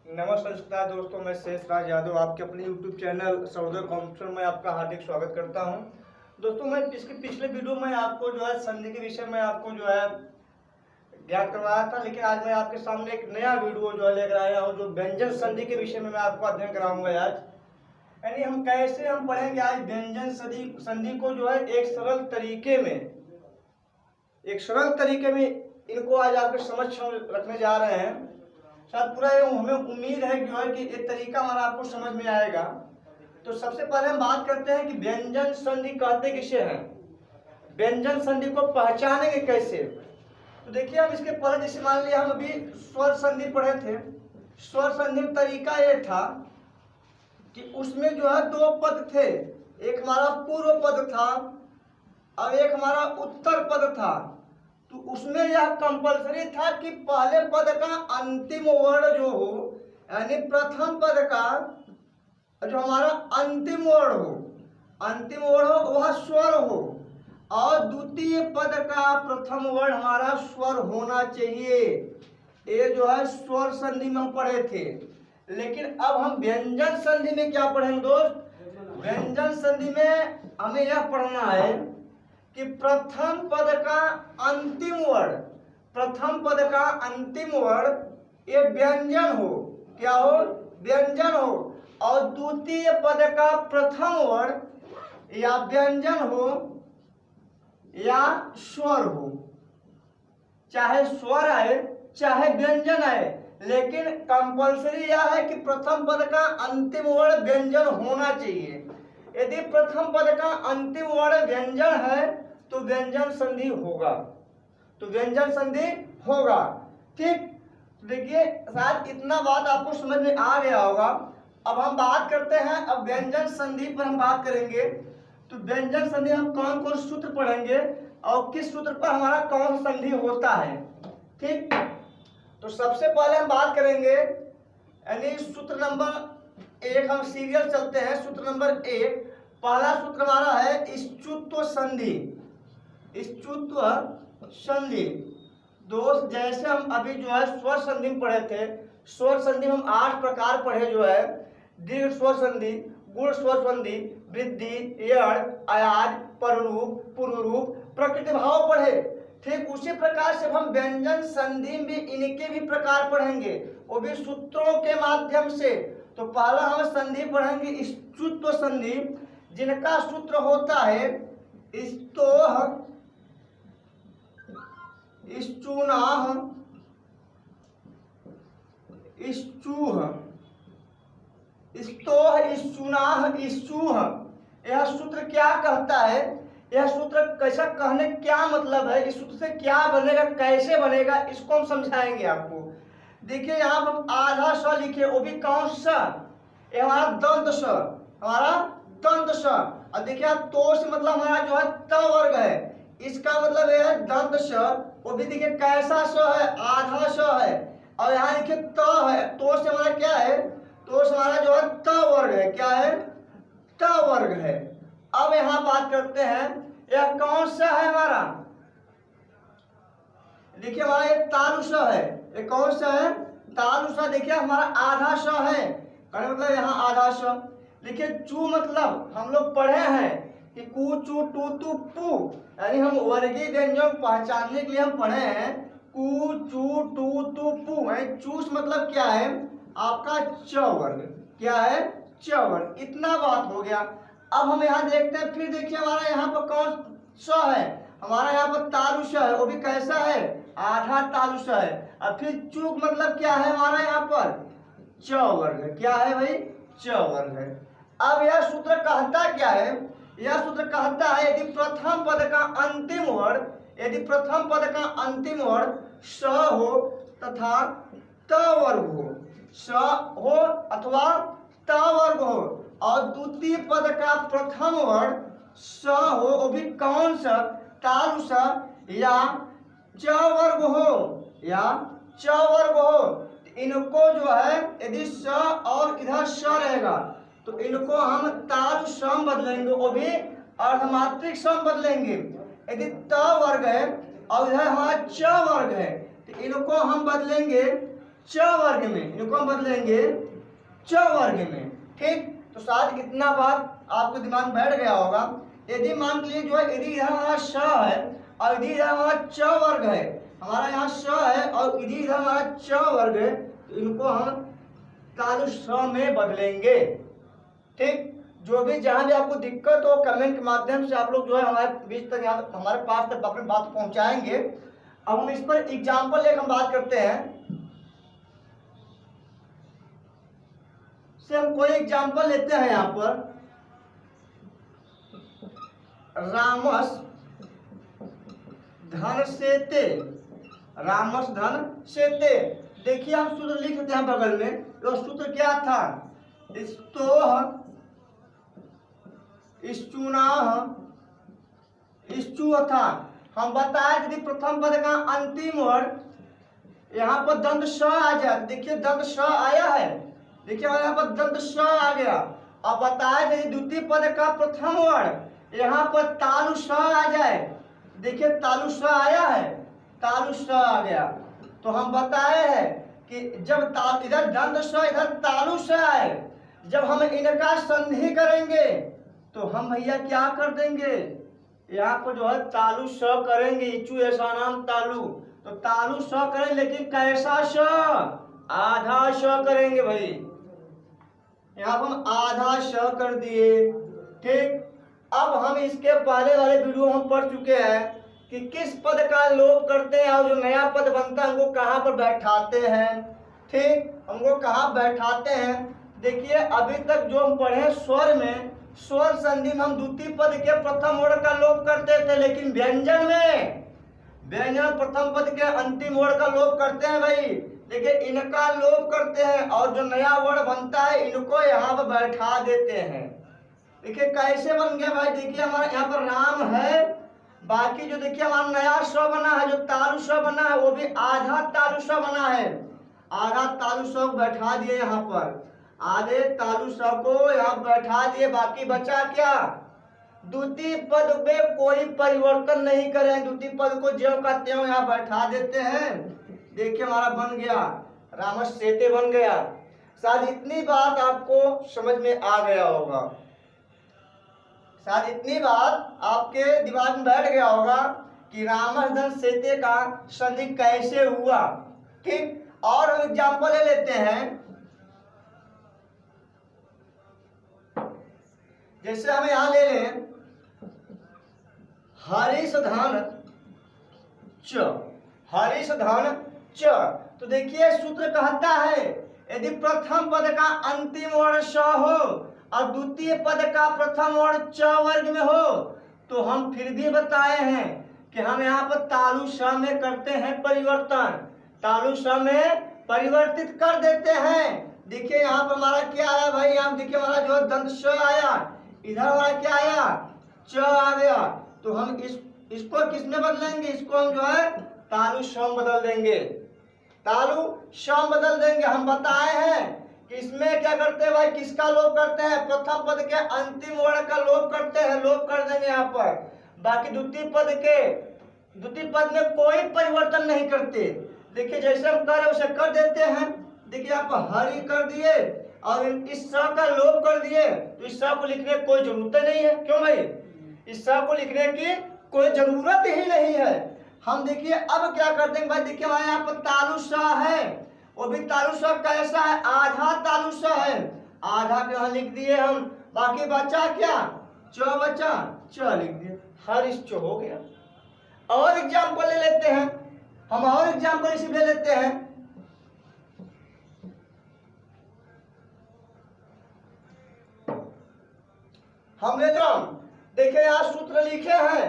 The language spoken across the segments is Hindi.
नमस्कार दोस्तों, मैं शेष राज यादव आपके अपने YouTube चैनल सर्वोदय कॉम्पिटिशन में आपका हार्दिक स्वागत करता हूं। दोस्तों, मैं इसके पिछले वीडियो में आपको जो है संधि के विषय में आपको जो है ज्ञात करवाया था, लेकिन आज मैं आपके सामने एक नया वीडियो जो है लेकर आया हूं, जो व्यंजन संधि के विषय में मैं आपको अध्ययन कराऊंगा आज। यानी हम कैसे हम पढ़ेंगे आज व्यंजन संधि को जो है एक सरल तरीके में इनको आज आपके समक्ष हम रखने जा रहे हैं। शायद पूरा हमें उम्मीद है कि जो है कि एक तरीका हमारा आपको समझ में आएगा। तो सबसे पहले हम बात करते हैं कि व्यंजन संधि कहते किसे हैं, व्यंजन संधि को पहचानेंगे कैसे। तो देखिए, हम इसके पहले जैसे मान लिया हम अभी स्वर संधि पढ़े थे। स्वर संधि में तरीका ये था कि उसमें जो है दो पद थे, एक हमारा पूर्व पद था और एक हमारा उत्तर पद था। तो उसमें यह कंपलसरी था कि पहले पद का अंतिम वर्ण जो हो, यानी प्रथम पद का जो हमारा अंतिम वर्ण हो वह स्वर हो, और द्वितीय पद का प्रथम वर्ण हमारा स्वर होना चाहिए। ये जो है स्वर संधि में हम पढ़े थे। लेकिन अब हम व्यंजन संधि में क्या पढ़ेंगे दोस्त? व्यंजन संधि में हमें यह पढ़ना है कि प्रथम पद का अंतिम वर्ण ये व्यंजन हो, क्या हो? व्यंजन हो। और द्वितीय पद का प्रथम वर्ण या व्यंजन हो या स्वर हो, चाहे स्वर आए चाहे व्यंजन आए, लेकिन कंपलसरी यह है कि प्रथम पद का अंतिम वर्ण व्यंजन होना चाहिए। यदि प्रथम पद का अंतिम वर्ण व्यंजन है तो व्यंजन संधि होगा। ठीक, देखिए शायद इतना बात आपको समझ में आ गया होगा। अब हम बात करते हैं, अब व्यंजन संधि पर हम बात करेंगे। तो व्यंजन संधि हम कौन कौन सूत्र पढ़ेंगे और किस सूत्र पर हमारा कौन संधि होता है। ठीक, तो सबसे पहले हम बात करेंगे, यानी सूत्र नंबर 1 हम सीरियल चलते हैं। सूत्र नंबर 1, पहला सूत्र हमारा है स्तुत्व संधि। दोस्त, जैसे हम अभी जो है स्वर संधि में पढ़े थे, स्वर संधि में हम 8 प्रकार पढ़े, जो है दीर्घ स्वर संधि, गुण स्वर संधि, वृद्धि, यड़, अयाज, पररूप, पुरुरूप, प्रकृति भाव पढ़े। ठीक उसी प्रकार से हम व्यंजन संधि में इनके भी प्रकार पढ़ेंगे, वो भी सूत्रों के माध्यम से। तो पहला हम संधि पढ़ेंगे स्तुत्व संधि, जिनका सूत्र होता है स्तोह, स्तूनाह, स्तूह, स्तोह, स्तूनाह, स्तूह। यह सूत्र क्या कहता है? यह सूत्र कैसा कहने क्या मतलब है, इस सूत्र से क्या बनेगा, कैसे बनेगा, इसको हम समझाएंगे आपको। देखिए यहाँ पर आधा स लिखे, वो भी कौन सा? ये हमारा दंत स। और देखिए तो से मतलब हमारा जो है त वर्ग है, इसका मतलब यह है दंत स। वो भी देखिए कैसा स है? आधा स है। और यहाँ देखिए त है, तो से हमारा क्या है? तो से हमारा जो है त वर्ग है, क्या है? त वर्ग है। अब यहाँ बात करते हैं, यह कौन सा है हमारा? देखिए हमारा ये तालु स है। ये कौन सा है? तालु स। देखिए हमारा आधा स है, मतलब यहाँ आधा स। देखिए चू मतलब हम लोग पढ़े हैं कि कू चू टू तू पू, यानी हम वर्गीय व्यंजन पहचानने के लिए हम पढ़े हैं कू चू टू तू पू। चूस मतलब क्या है? आपका च वर्ग, क्या है? च वर्ग। इतना बात हो गया। अब हम यहाँ देखते हैं, फिर देखिए हमारा यहाँ पर कौन स है? हमारा यहाँ पर तालु स है, वो भी कैसा है? आधा तालु स है। अब फिर चूक मतलब क्या है हमारा यहाँ पर? च वर्ग, क्या है भाई? च वर्ग है। अब यह सूत्र कहता क्या है? यह सूत्र कहता है यदि प्रथम पद का अंतिम वर्ण स हो तथा त वर्ग हो, स हो अथवा त वर्ग हो, और द्वितीय पद का प्रथम वर्ण स हो, वो भी कौन सा? तालु स या च वर्ग हो, इनको जो है यदि स और इधर स रहेगा तो इनको हम तालु सम बदलेंगे, वो भी अर्धमात्रिक सम बदलेंगे। यदि त वर्ग है और इधर हमारा च वर्ग है तो इनको हम बदलेंगे च वर्ग में, इनको हम बदलेंगे च वर्ग में। ठीक, तो शायद इतना बात आपके दिमाग में बैठ गया होगा। यदि मान लीजिए जो है, यदि इधर हमारा श है और यदि इधर हमारा च वर्ग है, हमारा यहाँ श है और यदि इधर हमारा च वर्ग है, तो इनको हम तालु श में बदलेंगे। ठीक, जो भी जहां भी आपको दिक्कत हो कमेंट के माध्यम से आप लोग जो है हमारे बीच तक, यहाँ हमारे पास तक अपनी बात पहुंचाएंगे। अब हम इस पर एग्जाम्पल लेकर हम बात करते हैं। से हम कोई एग्जाम्पल लेते हैं यहाँ पर, रामस धन सेते, रामस धन सेते। देखिए हम सूत्र लिख देते हैं बगल में। तो सूत्र क्या था, स्तोह स्तूनाह स्तूथा। हम बताए यदि प्रथम पद का अंतिम वर्ण यहाँ पर दंत स आ जाए, देखिए दंत स आया है, देखिए यहाँ पर दंत स आ गया। अब बताए यदि द्वितीय पद का प्रथम वर्ण यहाँ पर तालु स आ जाए, देखिए तालु स आया है, तालु स आ गया। तो हम बताए हैं कि जब इधर दंत स इधर तालु स आए, जब हम इनका संधि करेंगे तो हम भैया क्या कर देंगे, यहाँ पर जो है तालु स करेंगे, इचू ऐसा नाम तालु, तो तालु स करें, लेकिन कैसा स, आधा स करेंगे भाई। यहाँ पर हम आधा स कर दिए। ठीक, अब हम इसके पहले वाले वीडियो हम पढ़ चुके हैं कि किस पद का लोप करते हैं और जो नया पद बनता है हमको कहाँ पर बैठाते हैं। ठीक, हमको कहाँ बैठाते हैं। देखिए अभी तक जो हम पढ़े स्वर में, स्वर संधि में हम द्वितीय पद के प्रथम वर्ण का लोप करते थे, लेकिन व्यंजन में, व्यंजन प्रथम पद के अंतिम वर्ण का लोप करते हैं भाई, लेकिन इनका लोप करते हैं और जो नया वर्ण बनता है इनको यहाँ पर बैठा देते हैं। देखिए कैसे बन गया भाई, देखिए हमारा यहाँ पर राम है, बाकी जो देखिए हमारा नया स बना है, जो तालु स बना है वो भी आधा तालु स बना है, आधा तालु स बैठा दिए यहाँ पर, आधे तालु स को यहाँ बैठा दिए। बाकी बचा क्या, द्वितीय पद में कोई परिवर्तन नहीं करें, द्वितीय पद को ज्यों का त्यों यहाँ बैठा देते हैं। देखिए हमारा बन गया रामस सेते बन गया। शायद इतनी बात आपको समझ में आ गया होगा, शायद इतनी बात आपके दिमाग में बैठ गया होगा कि रामस धन सेते का संधि कैसे हुआ। ठीक, और हम एग्जाम्पल ले लेते हैं। जैसे हम यहां ले लें हरीश धन च, हरीश धन च, तो देखिए सूत्र कहता है यदि प्रथम पद का अंतिम वर्ण स हो और द्वितीय पद का प्रथम वर्ण च वर्ग में हो, तो हम फिर भी बताए हैं कि हम यहाँ पर तालु स में करते हैं परिवर्तन, तालु स में परिवर्तित कर देते हैं। देखिए यहाँ पर हमारा क्या आया भाई, यहाँ देखिए हमारा जो दंत स आया, इधर हमारा क्या आया, च आ गया, तो हम इसको किस में बदलेंगे, इसको हम जो है तालु स में बदल देंगे, तालु स में बदल देंगे। हम बताए हैं कि इसमें क्या करते हैं भाई, किसका लोप करते हैं, प्रथम पद के अंतिम वर्ण का लोप करते हैं, लोप कर देंगे यहाँ पर। बाकी द्वितीय पद में कोई परिवर्तन नहीं करते। देखिए जैसे हम कर रहे उसे कर देते हैं। देखिए आप हरि कर दिए और इस स का लोप कर दिए, तो इस स को लिखने की कोई जरूरत नहीं है। क्यों भाई, इस स को लिखने की कोई जरूरत ही नहीं है। हम देखिए अब क्या कर देंगे भाई, देखिए हमारे यहाँ पर तालु स है, वो भी तालु स कैसा है, आधा तालु स है, आधा के यहाँ लिख दिए हम। बाकी बचा क्या, च बचा, च लिख दिए, हरीश च हो गया। और एग्जाम्पल ले लेते हैं हम, और एग्जाम्पल इसी ले लेते हैं। हम ले जाओ, देखिए यहाँ सूत्र लिखे हैं,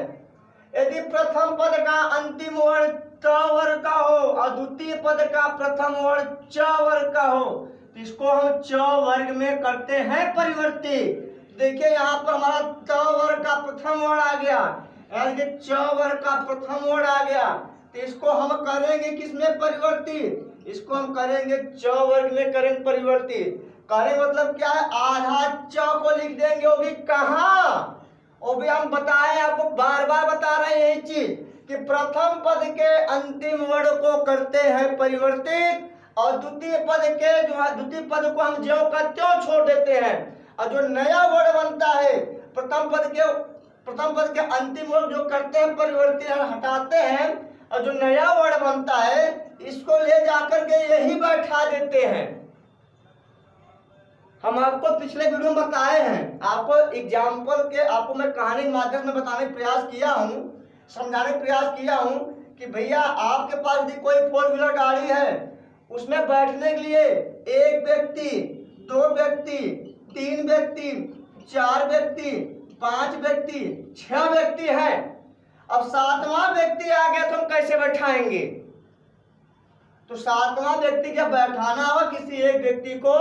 यदि प्रथम पद का अंतिम वर्ण त वर्ग का हो और द्वितीय पद का प्रथम वर्ण च वर्ग का हो, तो इसको हम च वर्ग में करते हैं परिवर्तित। देखिए यहाँ पर हमारा त वर्ग का प्रथम वर्ण आ गया, यानी कि च वर्ग का प्रथम वर्ण आ गया, तो इसको हम करेंगे किसमें परिवर्तित, इसको हम करेंगे च वर्ग में करेंगे परिवर्तित। करें मतलब क्या है, आधा च को लिख देंगे, वो भी कहाँ, वो भी हम बताए आपको, बार बार बता रहे हैं यही चीज कि प्रथम पद के अंतिम वर्ण को करते हैं परिवर्तित और द्वितीय पद के जो है द्वितीय पद को हम ज्यों का त्यों छोड़ देते हैं, और जो नया वर्ड बनता है प्रथम पद के अंतिम वर्ड जो करते हैं परिवर्तित हटाते हैं, और जो नया वर्ड बनता है इसको ले जाकर के यही बैठा देते हैं। हम आपको पिछले वीडियो में बताए हैं, आपको एग्जाम्पल के आपको मैं कहानी के माध्यम में बताने का प्रयास किया हूँ, समझाने का प्रयास किया हूँ कि भैया आपके पास यदि कोई 4 व्हीलर गाड़ी है, उसमें बैठने के लिए 1 व्यक्ति, 2 व्यक्ति, 3 व्यक्ति, 4 व्यक्ति, 5 व्यक्ति, 6 व्यक्ति है। अब 7वां व्यक्ति आ गया तो हम कैसे बैठाएंगे? तो 7वां व्यक्ति क्या बैठाना होगा, किसी एक व्यक्ति को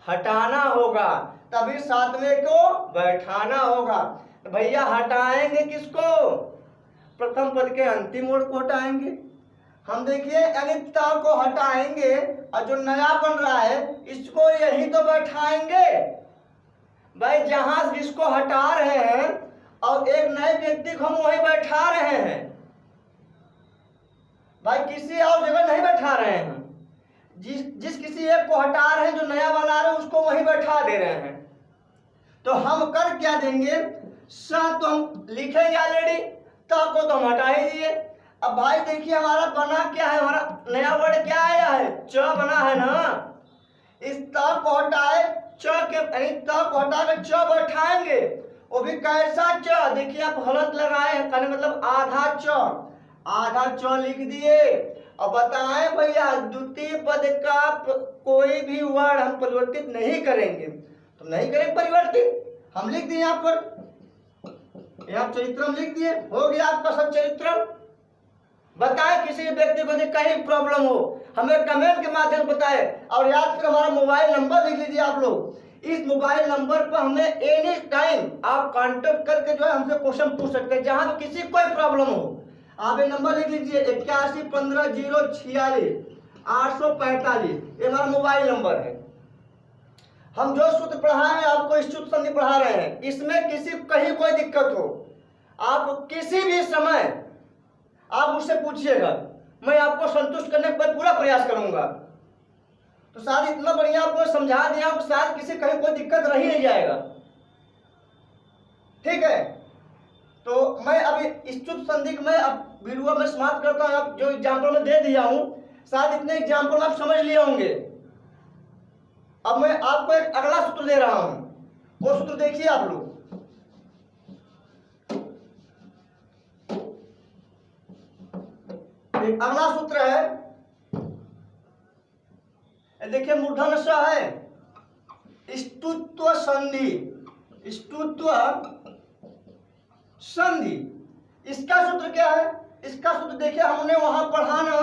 हटाना होगा, तभी 7वें को बैठाना होगा। तो भैया हटाएंगे किसको? प्रथम पद के अंतिम वर्ड को हटाएंगे। हम देखिए अनित्य को हटाएंगे और जो नया बन रहा है इसको यही तो बैठाएंगे। भाई जहां जिसको हटा रहे हैं और एक नए व्यक्ति को हम वहीं बैठा रहे हैं, भाई किसी और जगह नहीं बैठा रहे हैं। जिस किसी एक को हटा रहे हैं, जो नया बना रहे हैं उसको वहीं बैठा दे रहे हैं। तो हम कर क्या देंगे? स तो हम लिखेंगे ऑलरेडी, त को तो हम हटा ही दिए। अब भाई देखिए हमारा बना क्या है, हमारा नया वर्ड क्या आया है? च बना है ना। इस त को हटाए च के त को हटा कर च बैठाएंगे, वो भी कैसा च? देखिए आप हलत लगाए हैं, कहने मतलब आधा च, आधा च लिख दिए। अब बताएं भैया द्वितीय पद का कोई भी वर्ड हम परिवर्तित नहीं करेंगे, तो नहीं करेंगे परिवर्तित। हम लिख दिए यहाँ पर, यहाँ चरित्रम लिख दिए, हो गया आपका सच्चरित्रम। बताएं किसी व्यक्ति को यदि कहीं प्रॉब्लम हो हमें कमेंट के माध्यम से बताएं, और याद फिर हमारा मोबाइल नंबर लिख लीजिए आप लोग। इस मोबाइल नंबर पर हमें एनी टाइम आप कांटेक्ट करके जो है हमसे क्वेश्चन पूछ सकते हैं, जहां भी किसी कोई प्रॉब्लम हो। आप ये नंबर लिख लीजिए 81 15 046 845, ये हमारा मोबाइल नंबर है। हम जो सूत्र पढ़ाए हैं आपको इस सूत्र संधि पढ़ा रहे हैं, इसमें किसी कहीं कोई दिक्कत हो आप किसी भी समय आप मुझसे पूछिएगा, मैं आपको संतुष्ट करने पर पूरा प्रयास करूंगा। तो शायद इतना बढ़िया आपको समझा दिया, शायद किसी कहीं कोई दिक्कत रह ही नहीं जाएगा। ठीक है, तो मैं अभी इस सूत्र संधि में अब वीडियो में समाप्त करता हूँ। अब जो एग्जाम्पल मैं दे दिया हूँ, शायद इतने एग्जाम्पल आप समझ लिए होंगे। अब मैं आपको एक अगला सूत्र दे रहा हूं, वो सूत्र देखिए आप लोग। एक अगला सूत्र है, देखिए मूर्धन्य स है, स्तुत्व संधि, स्तुत्व संधि। इसका सूत्र क्या है? इसका सूत्र देखिए हमने वहां पढ़ा ना,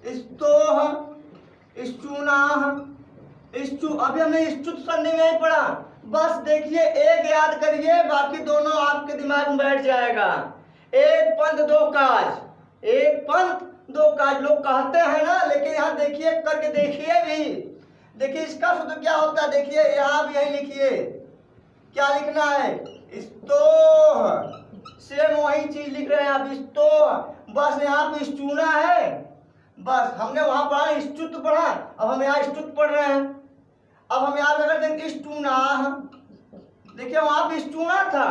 स्तोह, स्तूनाह, स्तु। अभी हमने स्तुत संधि नहीं पढ़ा, बस देखिए एक याद करिए, बाकी दोनों आपके दिमाग में बैठ जाएगा। एक पंथ दो काज, एक पंथ दो काज लोग कहते हैं ना, लेकिन यहाँ देखिए करके देखिए भी। देखिए इसका सूत्र क्या होता है, देखिए यहाँ भी यही लिखिए, क्या लिखना है? स्तोह, सेम वही चीज लिख रहे हैं आप, स्तोह। बस यहाँ पे स्तूना है, बस हमने वहां पढ़ा स्तुत पढ़ा, अब हम यहाँ स्तुत पढ़ रहे हैं। अब हम यहाँ अगर देखें स्तूना, देखिए वहां पे स्तूना था,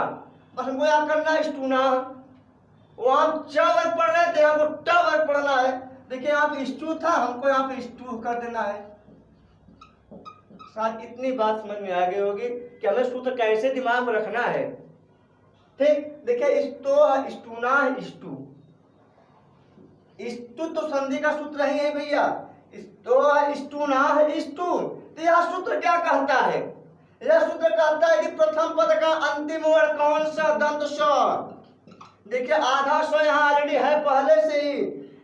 बस हमको यहाँ करना है स्तूना। वहां च वर्ग पढ़ रहे थे, हमको ट वर्ग पढ़ना है। देखिए यहाँ पे स्तू था, हमको यहाँ पे स्तू कर देना है। शायद इतनी बात समझ में आ गई होगी कि हमें सूत्र कैसे दिमाग में रखना है। ठीक, देखिए स्तो, स्तूना, स्तू, स्तु तो संधि का सूत्र ही है भैया, स्तो, स्तूना, स्तू। तो यह सूत्र क्या कहता है? यह सूत्र कहता है कि प्रथम पद का अंतिम वर्ड कौन सा? दंत स। देखिए आधा स यहाँ ऑलरेडी है पहले से ही।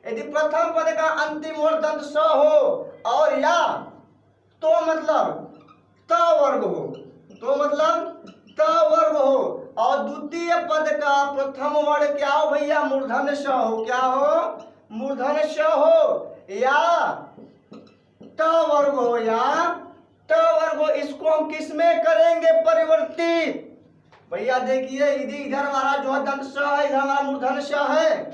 यदि प्रथम पद का अंतिम वर्ड दंत स हो और या तो मतलब त वर्ग हो, तो मतलब त वर्ग हो, और द्वितीय पद का प्रथम वर्ण क्या हो भैया? मूर्धन्य स हो। क्या हो? मूर्धन्य स हो, या ट वर्ग हो, या ट वर्ग हो। इसको हम किस में करेंगे परिवर्तित? भैया देखिए यदि इधर हमारा जो है दंत स है, इधर हमारा मूर्धन्य स है,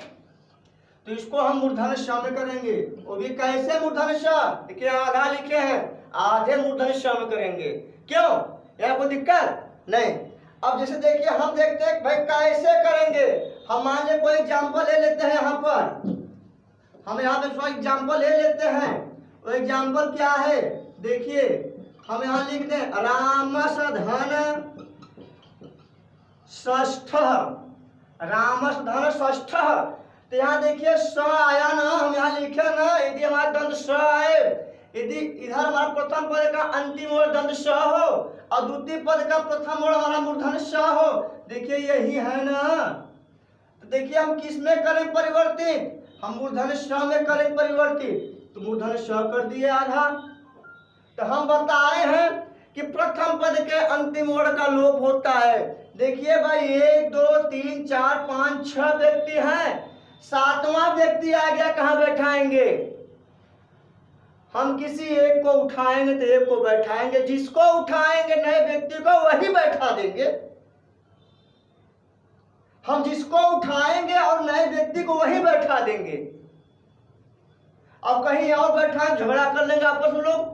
तो इसको हम मूर्धन्य श में करेंगे। वो भी कैसे मूर्धन्य श? देखिए आधा लिखे हैं, आधे मूर्धन्य श में करेंगे। क्यों? यहाँ कोई दिक्कत नहीं। अब जैसे देखिए हम देखते हैं भाई कैसे करेंगे। हम मान लीजिए कोई एग्जाम्पल ले लेते हैं, यहाँ पर हम यहाँ पे एग्जाम्पल ले लेते हैं। वो एग्जाम्पल क्या है देखिए, हम यहाँ लिख दें रामस धन षष्ठ, रामस धन षष्ठ। तो यहाँ देखिए स आया ना, हम यहाँ लिखे ना, यदि हमारा दंत स आए, यदि इधर हमारा प्रथम पद का अंतिम ओर दंत स हो और द्वितीय पद का प्रथम ओर हमारा मूर्धन्य स हो, देखिए यही है ना। तो देखिए हम किस में करें परिवर्तित? हम मूर्धन्य स में करें परिवर्तित। तो मूर्धन्य स कर दिए आधा। तो हम बताए हैं कि प्रथम पद के अंतिम ओर का लोप होता है। देखिए भाई 1 2 3 4 5 6 व्यक्ति हैं, सातवां व्यक्ति आ गया, कहाँ बैठाएंगे? हम किसी एक को उठाएंगे तो एक को बैठाएंगे, जिसको उठाएंगे नए व्यक्ति को वही बैठा देंगे। हम जिसको उठाएंगे और नए व्यक्ति को वही बैठा देंगे। अब कहीं और बैठा झगड़ा कर लेंगे आपस में लोग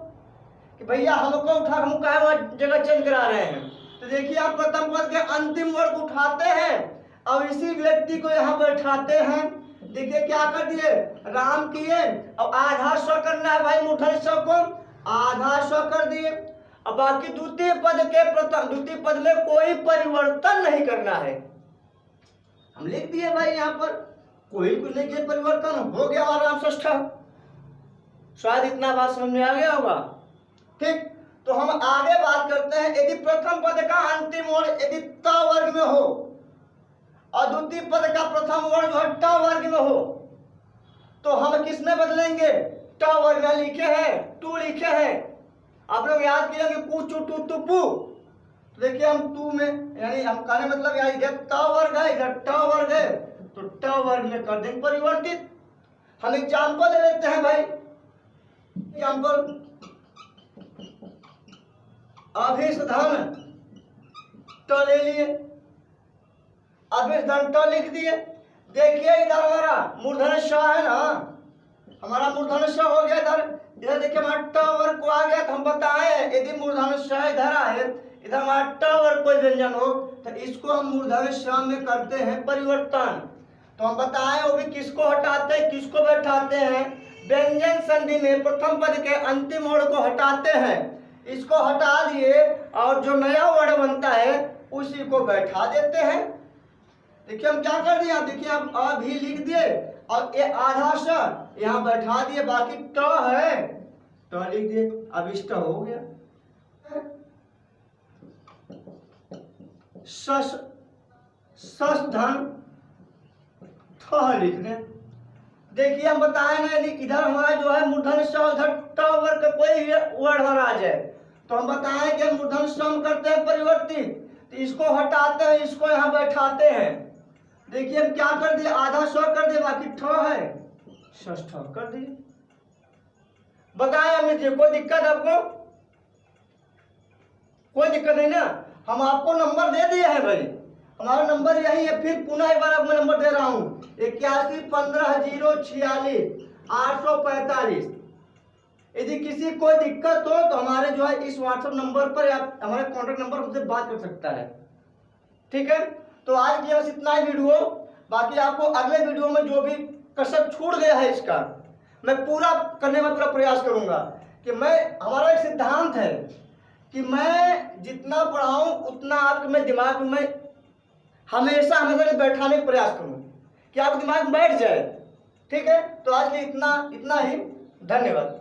कि भैया हमको उठा, हम काहे वहां जगह चेंज करा रहे हैं। तो देखिए आप प्रथम पद के अंतिम वर्ग उठाते हैं और इसी व्यक्ति को यहाँ बैठाते हैं। देखिए क्या कर दिए, राम किए और आधा स करना है भाई, मूर्धन्य स को आधा स कर दिए। अब बाकी द्वितीय पद के प्रथम द्वितीय पद में कोई परिवर्तन नहीं करना है, हम लिख दिए भाई यहाँ पर कोई कुछ नहीं किया, परिवर्तन हो गया और राम षष्ठ। शायद इतना बात समझ में आ गया होगा। ठीक, तो हम आगे बात करते हैं। यदि प्रथम पद का अंतिम वर्ण यदि त वर्ग में हो और द्वितीय पद का प्रथम वर्ण जो ट वर्ग में हो, तो हम किस में बदलेंगे? ट वर्ग में लिखे हैं, टू लिखे हैं। आप लोग याद कीजिए कु चु टू तु पु। तो देखिए हम टू में, यानी हम कहने मतलब यहाँ इधर त वर्ग है, इधर ट वर्ग है, तो ट वर्ग में कर देंगे परिवर्तित। हम एग्जाम्पल ले लेते हैं भाई। एग्जाम्पल अभिष धन ट ले लिए, अभिष धन ट लिख दिए। देखिए इधर हमारा मूर्धन्य श है ना, हमारा मूर्धन्य श हो गया इधर। इधर देखिए हमारा ट वर्ग को आ गया। तो हम बताएं यदि मूर्धन्य श इधर आए, इधर हमारा ट वर्ग कोई व्यंजन हो, तो इसको हम मूर्धन्य श में करते हैं परिवर्तन। तो हम बताएं वो भी किसको हटाते हैं, किसको बैठाते हैं? व्यंजन संधि में प्रथम पद के अंतिम वर्ण को हटाते हैं, इसको हटा दिए और जो नया वर्ण बनता है उसी को बैठा देते हैं। देखिए हम क्या कर दिया, देखिए हम अ भी लिख दिए और ये आधा स यहाँ बैठा दिए, बाकी ट है ट लिख दिए, अब इष्ट हो गया। सस धन थ लिख दें। देखिए हम बताए ना, यदि इधर हमारा जो है मूर्धन्य स, उधर ट वर्ग का कोई वर्ण आ जाए, तो हम बताएं कि मूर्धन्य स करते हैं परिवर्तित। तो इसको हटाते हैं, इसको यहाँ बैठाते हैं। देखिए हम क्या कर दिए, आधा स कर दिए, बाकी ठ है षष्ठ कर दिए। बताएं अमित जी, कोई दिक्कत आपको? कोई दिक्कत नहीं ना। हम आपको नंबर दे दिए हैं भाई, हमारा नंबर यही है। फिर पुनः एक बार आपको नंबर दे रहा हूँ 81 15 046 845। यदि किसी कोई दिक्कत हो तो हमारे जो है इस व्हाट्सएप नंबर पर या हमारे कॉन्टेक्ट नंबर हमसे बात कर सकता है। ठीक है, तो आज की बस इतना ही वीडियो। बाकी आपको अगले वीडियो में जो भी कसर छूट गया है इसका मैं पूरा करने का पूरा प्रयास करूंगा। कि हमारा एक सिद्धांत है कि मैं जितना पढ़ाऊं उतना आपके दिमाग में हमेशा बैठाने का प्रयास करूं कि आपके दिमाग में बैठ जाए। ठीक है, तो आज के इतना ही, धन्यवाद।